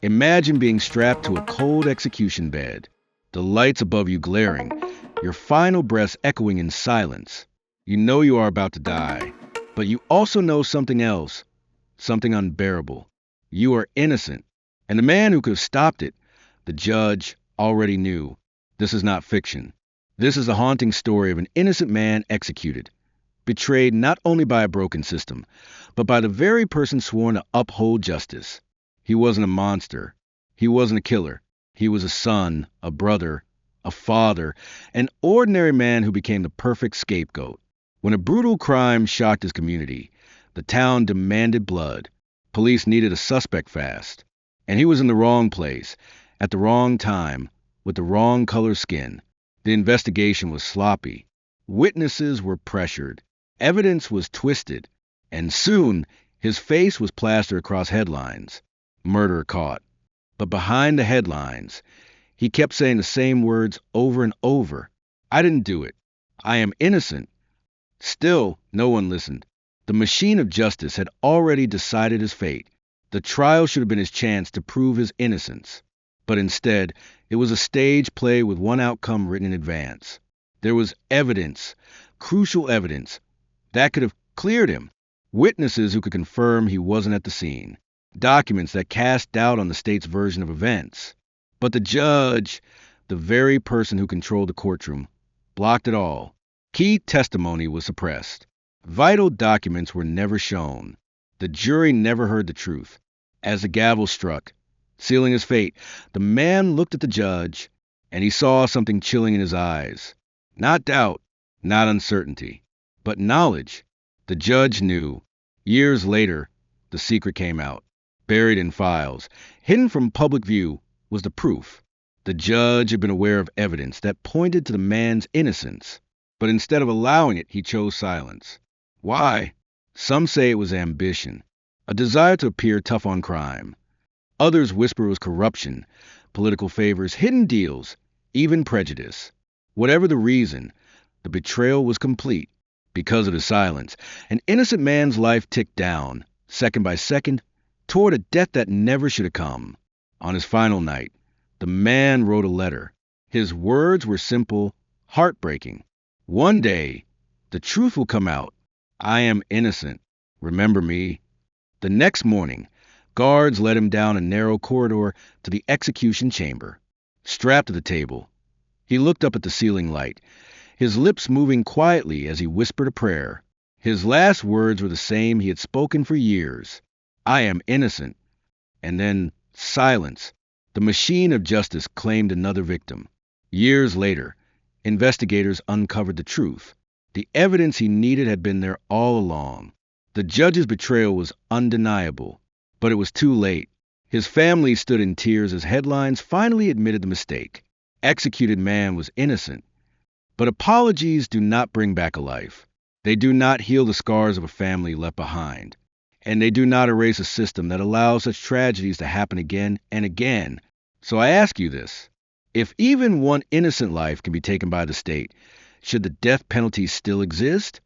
Imagine being strapped to a cold execution bed, the lights above you glaring, your final breaths echoing in silence. You know you are about to die, but you also know something else, something unbearable. You are innocent, and the man who could have stopped it, the judge, already knew. This is not fiction. This is the haunting story of an innocent man executed, betrayed not only by a broken system, but by the very person sworn to uphold justice. He wasn't a monster. He wasn't a killer. He was a son, a brother, a father, an ordinary man who became the perfect scapegoat. When a brutal crime shocked his community, the town demanded blood. Police needed a suspect fast. And he was in the wrong place, at the wrong time, with the wrong color skin. The investigation was sloppy. Witnesses were pressured. Evidence was twisted. And soon, his face was plastered across headlines. Murder caught. But behind the headlines, he kept saying the same words over and over. I didn't do it. I am innocent. Still, no one listened. The machine of justice had already decided his fate. The trial should have been his chance to prove his innocence. But instead, it was a stage play with one outcome written in advance. There was evidence, crucial evidence, that could have cleared him. Witnesses who could confirm he wasn't at the scene. Documents that cast doubt on the state's version of events. But the judge, the very person who controlled the courtroom, blocked it all. Key testimony was suppressed. Vital documents were never shown. The jury never heard the truth. As the gavel struck, sealing his fate, the man looked at the judge, and he saw something chilling in his eyes. Not doubt, not uncertainty, but knowledge. The judge knew. Years later, the secret came out. Buried in files, hidden from public view, was the proof. The judge had been aware of evidence that pointed to the man's innocence, but instead of allowing it, he chose silence. Why? Some say it was ambition, a desire to appear tough on crime. Others whisper it was corruption, political favors, hidden deals, even prejudice. Whatever the reason, the betrayal was complete. Because of his silence, an innocent man's life ticked down, second by second, toward a death that never should have come. On his final night, the man wrote a letter. His words were simple, heartbreaking. One day, the truth will come out. I am innocent. Remember me. The next morning, guards led him down a narrow corridor to the execution chamber. Strapped to the table, he looked up at the ceiling light, his lips moving quietly as he whispered a prayer. His last words were the same he had spoken for years. I am innocent. And then silence. The machine of justice claimed another victim. Years later, investigators uncovered the truth. The evidence he needed had been there all along. The judge's betrayal was undeniable, but it was too late. His family stood in tears as headlines finally admitted the mistake. Executed man was innocent. But apologies do not bring back a life. They do not heal the scars of a family left behind. And they do not erase a system that allows such tragedies to happen again and again. So I ask you this. If even one innocent life can be taken by the state, should the death penalty still exist?